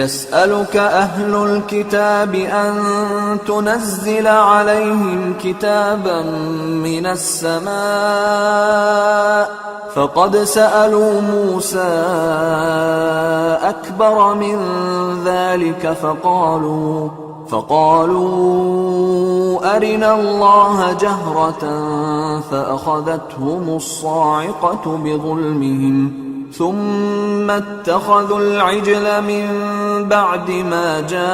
يسألك أهل الكتاب أن تنزل عليهم كتابا من السماء فقد سألوا موسى أكبر من ذلك فقالوا أرنا الله جهرة فأخذتهم الصاعقة بظلمهم ثم اتخذوا العجل من بعد ما جاءتهم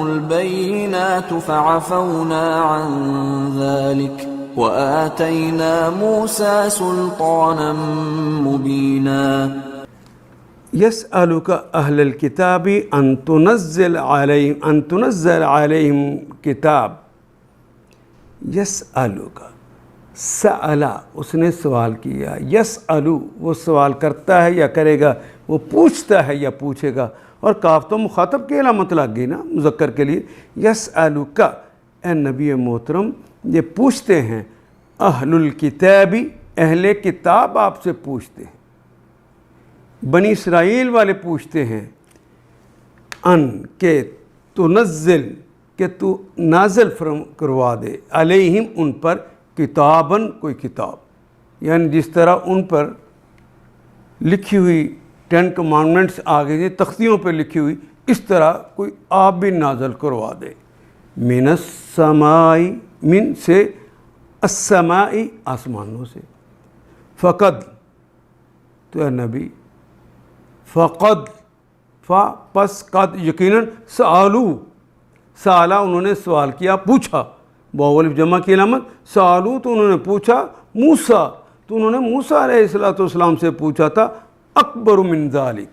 البينات فعفونا عن ذلك وآتينا موسى سلطانا مبينا يسألك أهل الكتاب أن تنزل عليهم كتاب يسألك سألا اس نے سوال کیا، یسألو وہ سوال کرتا ہے یا کرے گا، وہ پوچھتا ہے یا پوچھے گا، اور کاف تو مخاطب کی علامت لگ گئی نا مذکر کے لیے۔ یسألک اے نبی محترم یہ پوچھتے ہیں، اہل الکتاب اہل کتاب آپ سے پوچھتے ہیں، بنی اسرائیل والے پوچھتے ہیں، ان کہ تنزل کہ تو نازل کروا دے، علیہم ان پر، کتاباً کوئی کتاب، یعنی جس طرح ان پر لکھی ہوئی 10 کمانڈمنٹس آگے جی تختیوں پہ لکھی ہوئی، اس طرح کوئی آپ بھی نازل کروا دے۔ من السماء، من سے، السماء آسمانوں سے، فقد تو اے نبی، فقد پس قد یقیناً، سآلو سآلہ انہوں نے سوال کیا، پوچھا، واو الف جمع کی علامت، سالو تو انہوں نے پوچھا، موسیٰ تو انہوں نے موسیٰ علیہ السلام سے پوچھا تھا، اکبر من ذالک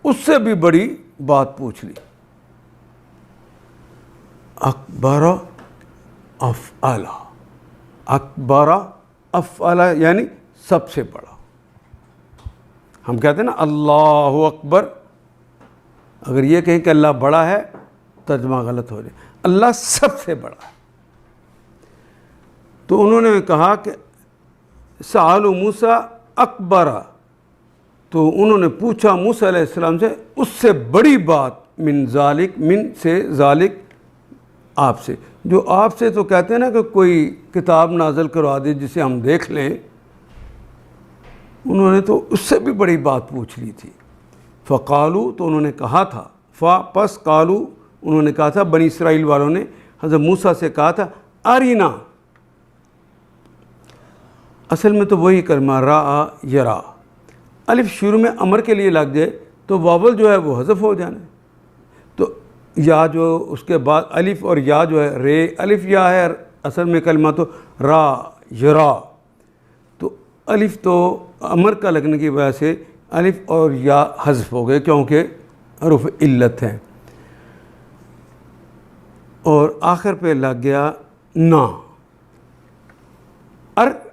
اس سے بھی بڑی بات پوچھ لی۔ اکبر افعل، اکبر افعل یعنی سب سے بڑا۔ ہم کہتے ہیں نا اللہ اکبر، اگر یہ کہیں کہ اللہ بڑا ہے ترجمہ غلط ہو جائے، اللہ سب سے بڑا ہے۔ تو انہوں نے کہا کہ سألوا موسیٰ اکبر، تو انہوں نے پوچھا موسیٰ علیہ السلام سے اس سے بڑی بات، من ذالک، من سے، ذالک آپ سے، جو آپ سے تو کہتے ہیں نا کہ کوئی کتاب نازل کروا دے جسے ہم دیکھ لیں، انہوں نے تو اس سے بھی بڑی بات پوچھ لی تھی۔ فقالو تو انہوں نے کہا تھا، پس قالو انہوں نے کہا تھا، بنی اسرائیل والوں نے حضرت موسیٰ سے کہا تھا، ارینا، اصل میں تو وہی کلمہ را یرا، الف شروع میں امر کے لیے لگ جائے تو واول جو ہے وہ حذف ہو جانا ہے، تو یا جو اس کے بعد الف اور یا جو ہے رے، الف یا ہے اصل میں کلمہ تو را یرا، تو الف تو امر کا لگنے کی وجہ سے الف اور یا حذف ہو گئے کیونکہ حروف علت ہیں، اور آخر پہ لگ گیا نا،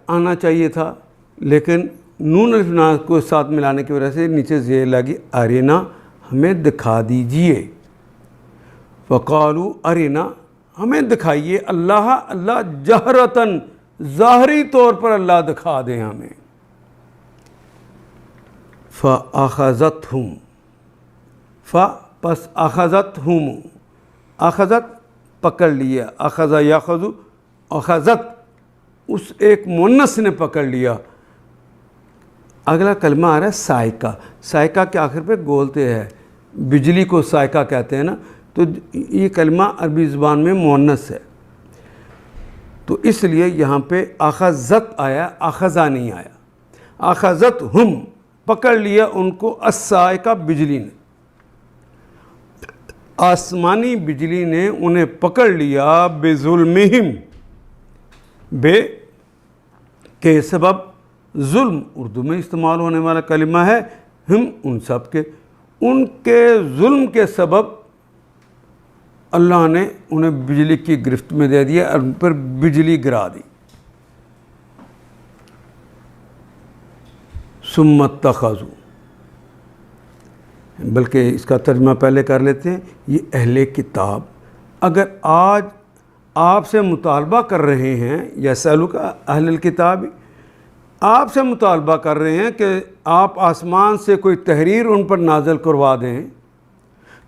آنا چاہیے تھا لیکن نون الف نا کو ساتھ ملانے کی وجہ سے نیچے زیر لگی، ارینا ہمیں دکھا دیجئے، فقالو ارینا ہمیں دکھائیے، اللہ جہرتاً ظاہری طور پر اللہ دکھا دیں ہمیں۔ فاخذتہم، پس اخذتہم، اخذت پکڑ لیا، اخذ یاخذ، اخذت اس ایک مونس نے پکڑ لیا۔ اگلا کلمہ آ رہا ہے سائقہ، سائقہ کے آخر پہ گولتے ہے، بجلی کو سائقہ کہتے ہیں نا، تو یہ کلمہ عربی زبان میں مونس ہے، تو اس لیے یہاں پہ اخذت آیا، اخذہ نہیں آیا۔ اخذتہم پکڑ لیا ان کو، السائقہ بجلی نے، آسمانی بجلی نے انہیں پکڑ لیا، بظلمہم بے کے سبب، ظلم اردو میں استعمال ہونے والا کلمہ ہے، ہم ان سب کے، ان کے ظلم کے سبب اللہ نے انہیں بجلی کی گرفت میں دے دیا اور ان پر بجلی گرا دی۔ ثم اتخذوا، بلکہ اس کا ترجمہ پہلے کر لیتے ہیں، یہ اہل کتاب اگر آج آپ سے مطالبہ کر رہے ہیں، یسألک اہل الکتاب، آپ سے مطالبہ کر رہے ہیں کہ آپ آسمان سے کوئی تحریر ان پر نازل کروا دیں،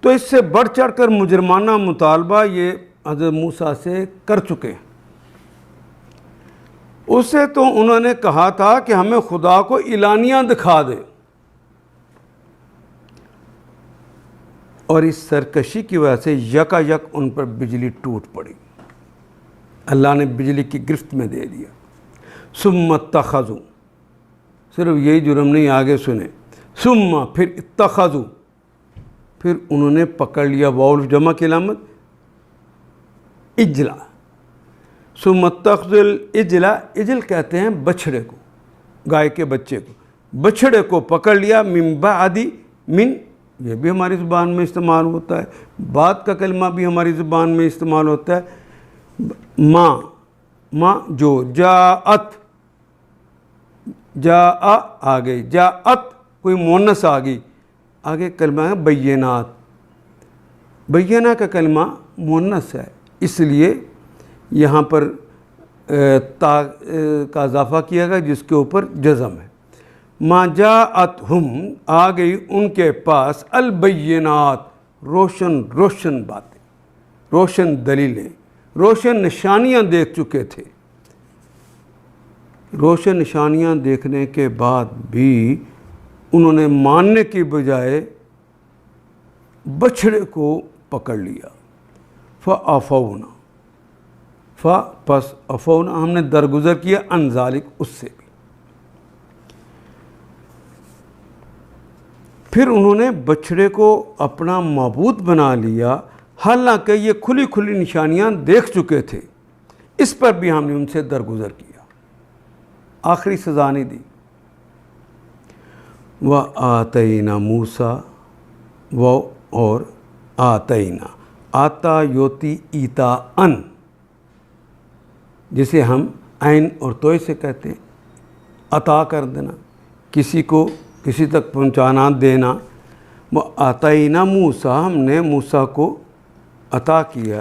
تو اس سے بڑھ چڑھ کر مجرمانہ مطالبہ یہ حضرت موسیٰ سے کر چکے ہیں۔ اس سے تو انہوں نے کہا تھا کہ ہمیں خدا کو اعلانیہ دکھا دے، اور اس سرکشی کی وجہ سے یکا یک ان پر بجلی ٹوٹ پڑی، اللہ نے بجلی کی گرفت میں دے دیا۔ ثم اتخذوا، صرف یہی جرم نہیں، آگے سنیں، ثم پھر اتخذوا، پھر انہوں نے پکڑ لیا، واو جمع کی علامت اجلا، ثم اتخذوا الاجلا، اجل کہتے ہیں بچھڑے کو، گائے کے بچے کو، بچھڑے کو پکڑ لیا، من بعد، من یہ بھی ہماری زبان میں استعمال ہوتا ہے، بعد کا کلمہ بھی ہماری زبان میں استعمال ہوتا ہے، ما جو، جاءت، جاء آ گئی، جاءت کوئی مونس آ گئی، آگے کلمہ ہے بینات، بینہ کا کلمہ مونس ہے، اس لیے یہاں پر تا کا اضافہ کیا گیا جس کے اوپر جزم ہے۔ ما جاءتہم، آ گئی ان کے پاس، البینات، روشن روشن باتیں، روشن دلیلیں، روشن نشانیاں دیکھ چکے تھے۔ روشن نشانیاں دیکھنے کے بعد بھی انہوں نے ماننے کی بجائے بچھڑے کو پکڑ لیا۔ فَعَفَوْنَا، پس عفونا ہم نے درگزر کیا، عن ذالک، اس سے بھی۔ پھر انہوں نے بچھڑے کو اپنا معبود بنا لیا، حالانکہ یہ کھلی کھلی نشانیاں دیکھ چکے تھے، اس پر بھی ہم نے ان سے درگزر کیا، آخری سزا نہیں دی۔ وَآتَيْنَا موسیٰ، وہ اور آتینا، آتا یوتی ایتا ان، جسے ہم عین اور توئے سے کہتے ہیں، عطا کر دینا، کسی کو کسی تک پہنچانا، دینا۔ وَآتَيْنَا موسیٰ، ہم نے موسیٰ کو عطا کیا،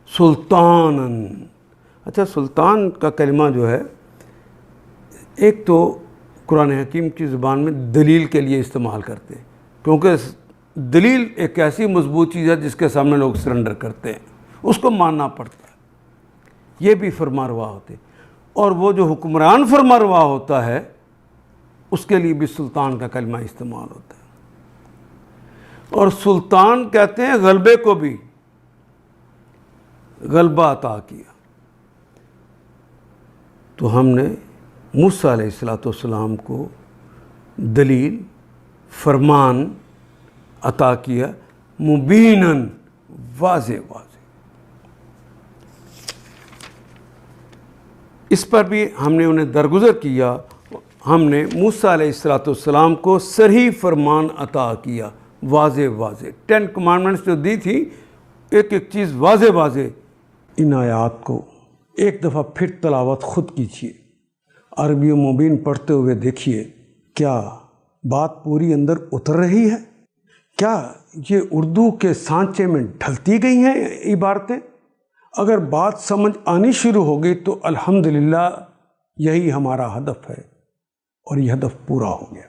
سلطاناً۔ اچھا، سلطان کا کلمہ جو ہے، ایک تو قرآن حکیم کی زبان میں دلیل کے لیے استعمال کرتے ہیں، کیونکہ دلیل ایک ایسی مضبوط چیز ہے جس کے سامنے لوگ سرنڈر کرتے ہیں، اس کو ماننا پڑتا ہے، یہ بھی فرما روا ہوتے ہیں، اور وہ جو حکمران فرما روا ہوتا ہے اس کے لیے بھی سلطان کا کلمہ استعمال ہوتا ہے۔ اور سلطان کہتے ہیں غلبے کو بھی، غلبہ عطا کیا۔ تو ہم نے موسیٰ علیہ السلام کو دلیل، فرمان عطا کیا، مبیناً، واضح واضح۔ اس پر بھی ہم نے انہیں درگزر کیا، ہم نے موسیٰ علیہ السلام کو صریح فرمان عطا کیا، واضح واضح۔ 10 کمانڈمنٹس جو دی تھی، ایک ایک چیز واضح واضح۔ ان آیات کو ایک دفعہ پھر تلاوت خود کیجیے، عربی و مبین پڑھتے ہوئے دیکھیے، کیا بات پوری اندر اتر رہی ہے؟ کیا یہ اردو کے سانچے میں ڈھلتی گئی ہیں عبارتیں؟ اگر بات سمجھ آنی شروع ہو گئی تو الحمدللہ یہی ہمارا ہدف ہے، اور یہ ہدف پورا ہو گیا۔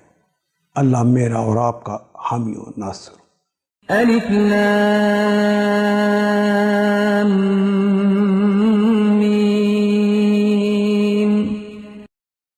اللہ میرا اور آپ کا حامی و ناصر۔ الف لام